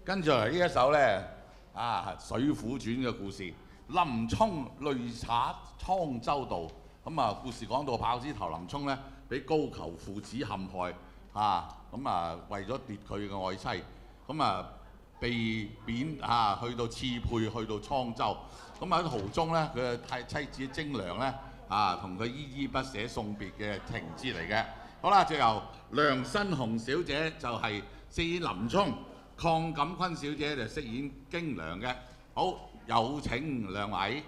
跟住嚟呢一首咧《水滸傳》嘅故事，林沖淚灑滄州道。咁啊，故事講到豹子頭林沖咧，俾高俅父子陷害為咗奪佢嘅愛妻，被貶去到刺配，去到滄州。喺途中咧，佢嘅妻子精良咧同佢依依不捨送別嘅情節嚟嘅。好啦，就由梁新紅小姐就係飾演林沖，鄺錦坤小姐就飾演精良嘅。好，有請兩位。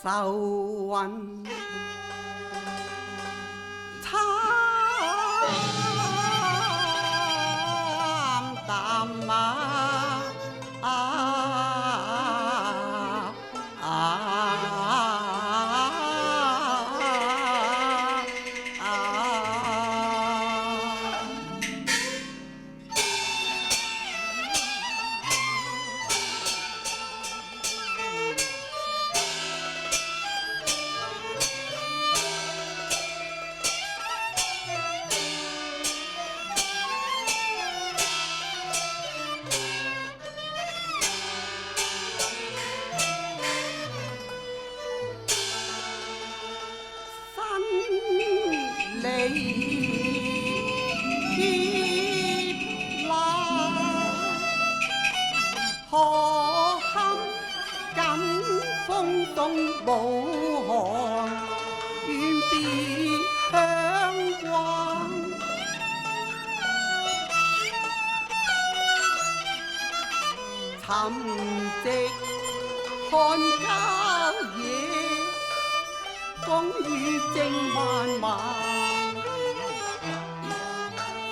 愁雲慘淡可堪感風動武漢，遠別鄉關。沉寂看郊野，風雨正漫漫。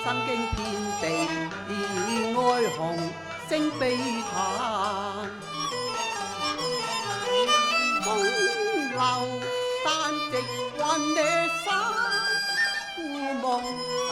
身經遍地憐愛紅，聲悲嘆。風流但直雲野山，故夢鴉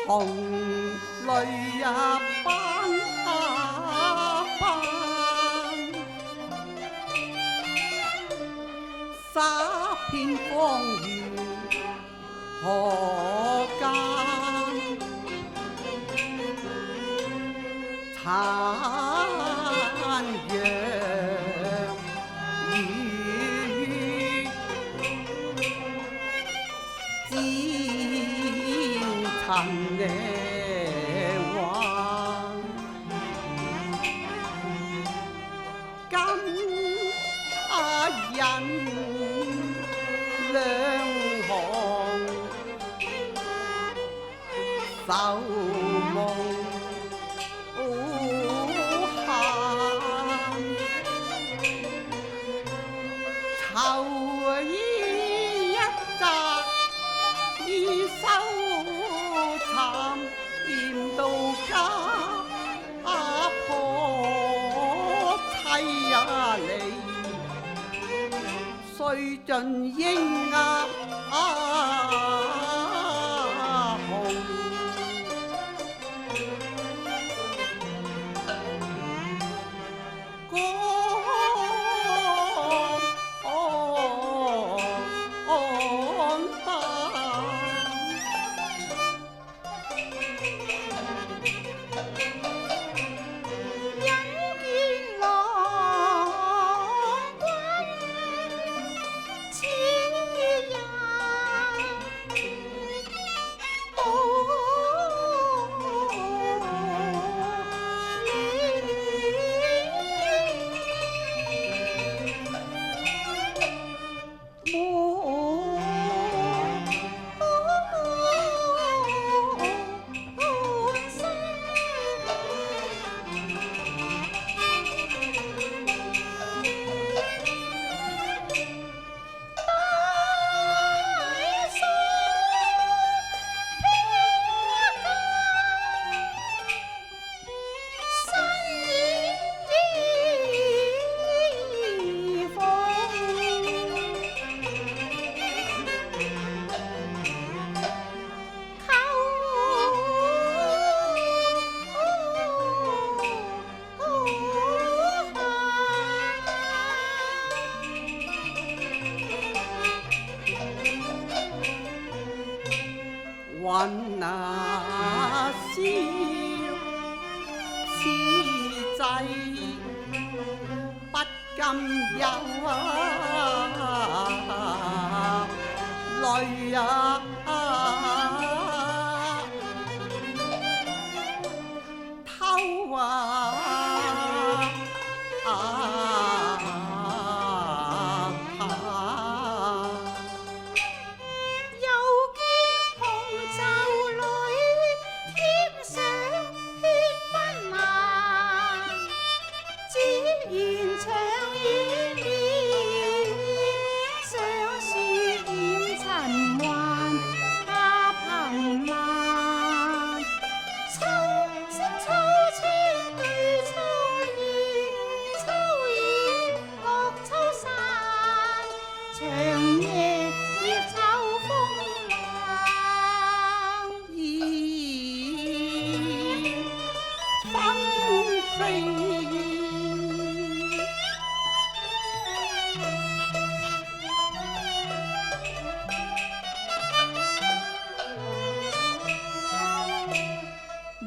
紅淚一班灑遍荒原河間，陽與戰塵嘅話，今人兩行愁夢閒，愁意一擲已收蠶，念到家婆妻也離，歲盡嬰兒紅。雲那笑，此際不禁有淚偷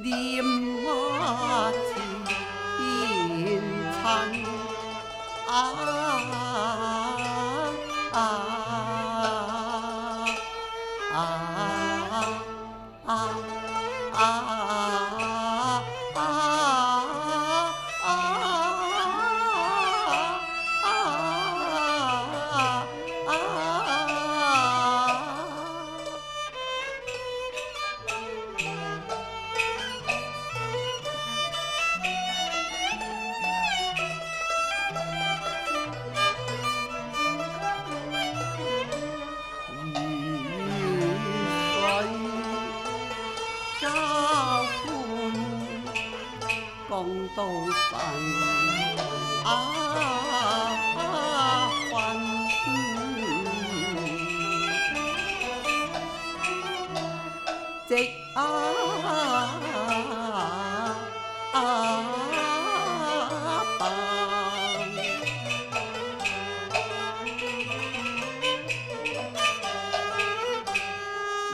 念我前塵共度神魂，夕白，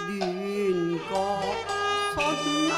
亂角春秋。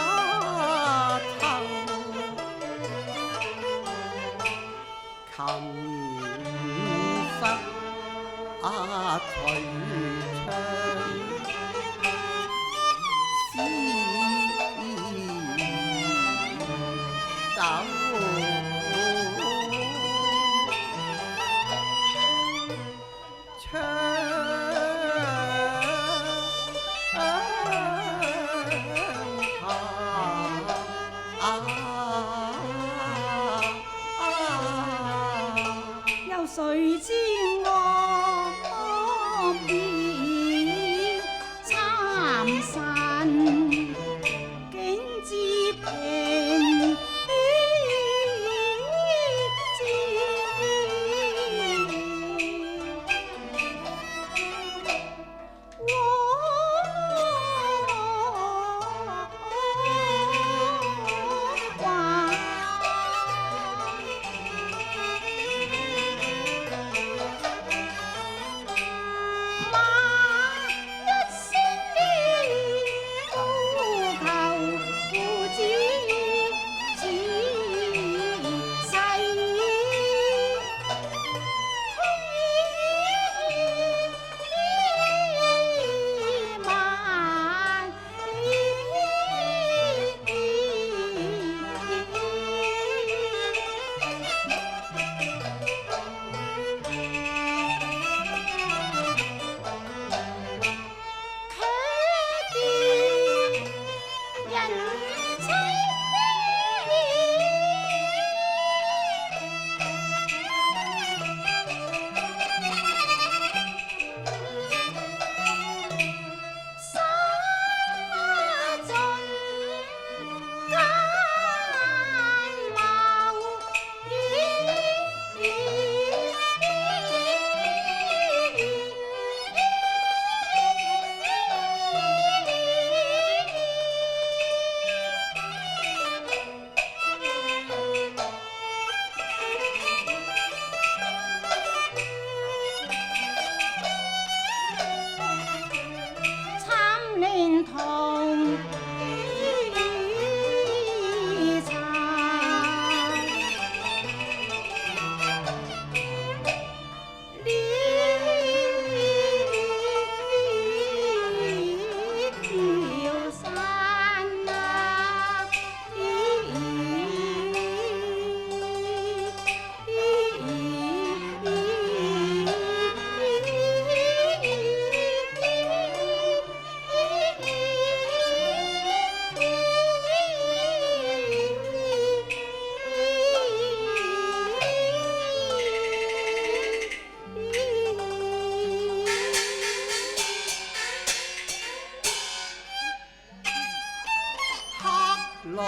路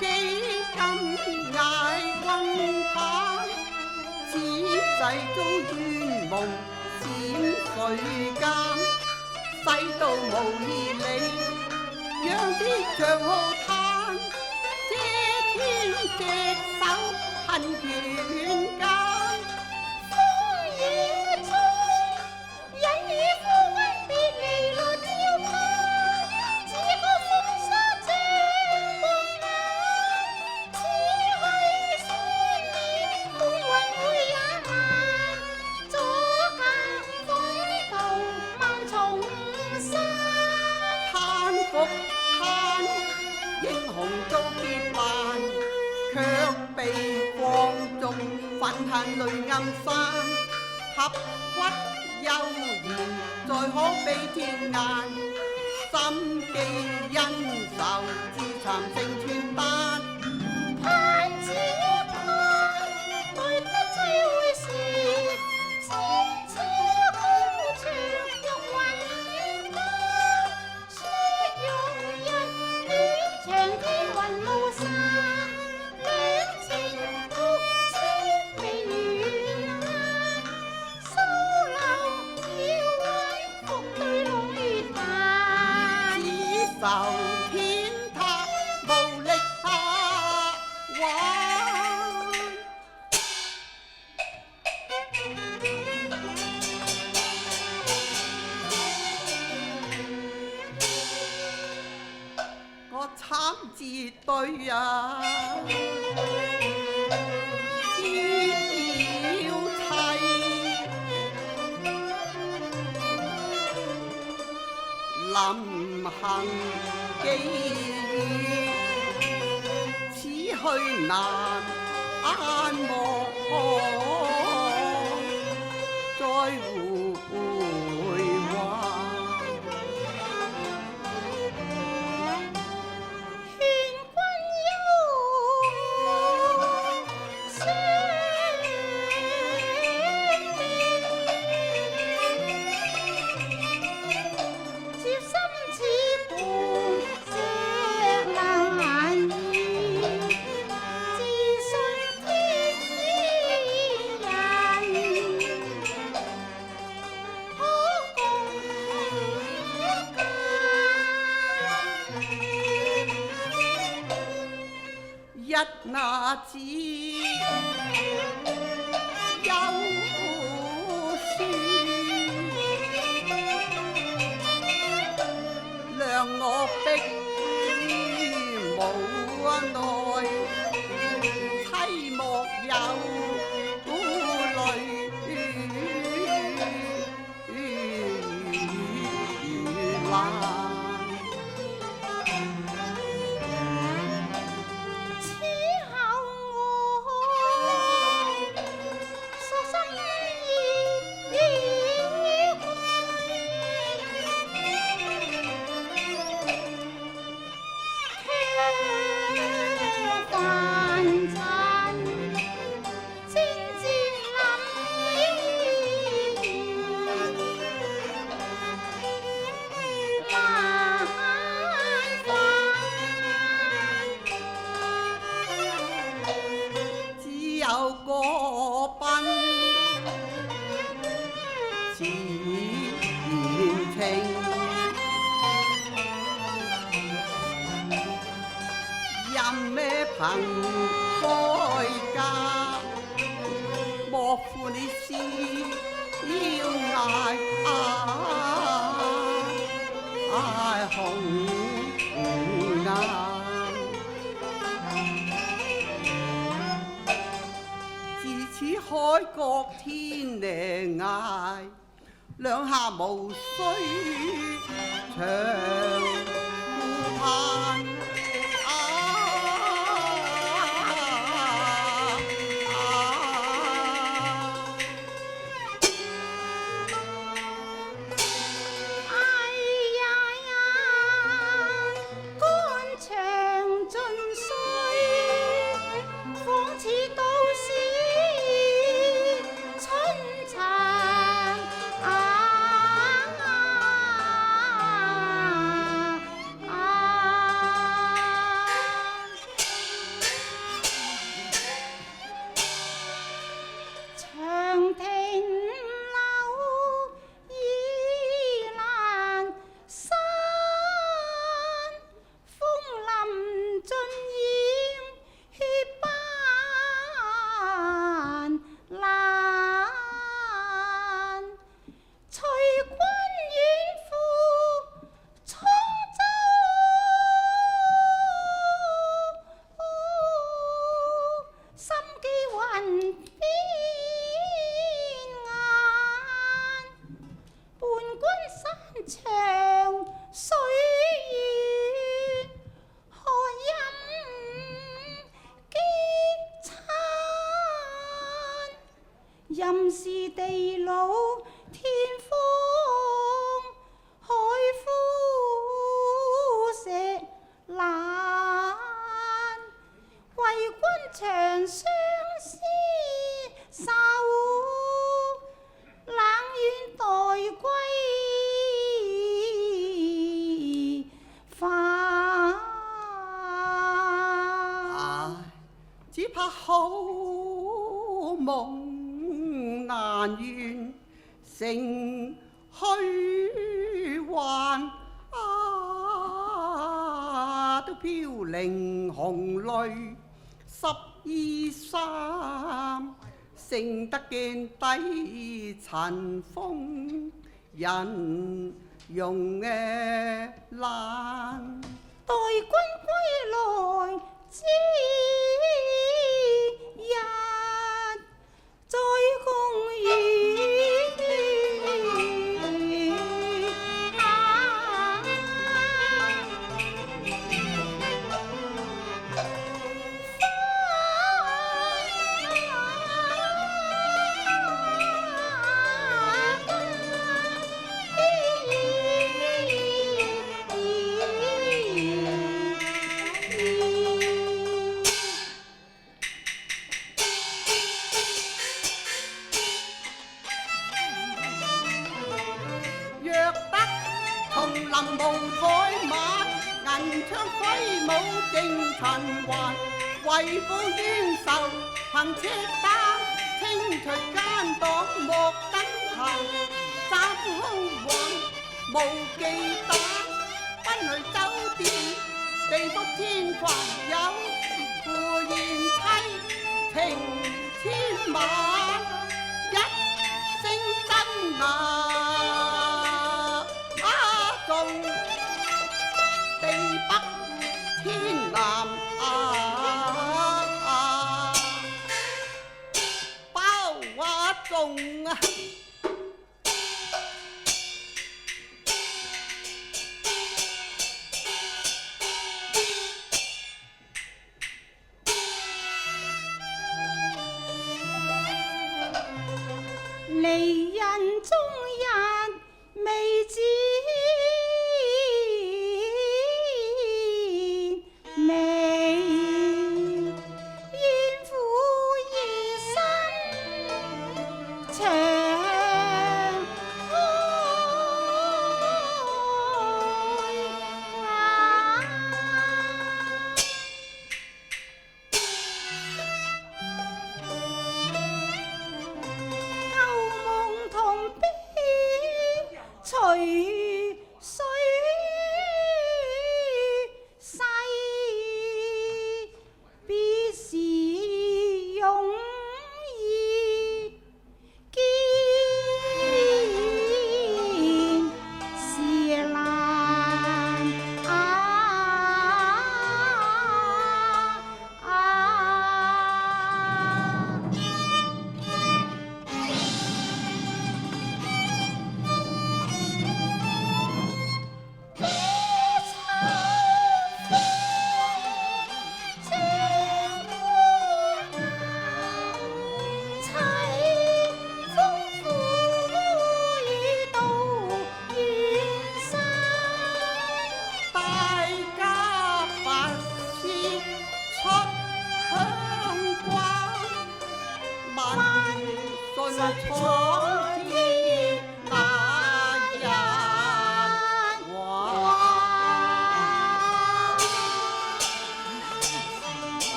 幾咁捱雲淡，此際遭冤夢閃水間，世道無義理，讓啲長號嘆，借天隻手恨拳間。英雄遭劫難，卻被放縱憤恨淚暗山，合骨悠然再可比天顏，心記恩仇自尋成全丹。盼只盼對得這回事，千次高牆玉雲間，雪容日戀長天雲霧散，兩情獨痴未完難，收留要委復對龍月彈，只愁天塌無力下挽。我慘自對啊，結了妻，臨行寄語，此去難莫再回還。一那子有書，量我迫於無奈，妻莫有淚流。有個賓似言情，任咩憑該家，莫負你是要捱紅顏。海角天涯涯，兩下無需長顧盼。地老天荒，海枯石爛，為君長相廝守，冷願待歸返。只怕好夢難圓，成虛幻。都飄零紅淚12衫，勝得見低塵風人容爛。待君歸來之日，再共語。林無怠慢，銀槍揮舞正循環，為報冤仇憑赤膽，清除奸黨莫等閒，斬兇橫無忌憚，奔去酒店地覆天環，有婦賢妻情千萬，一聲真難。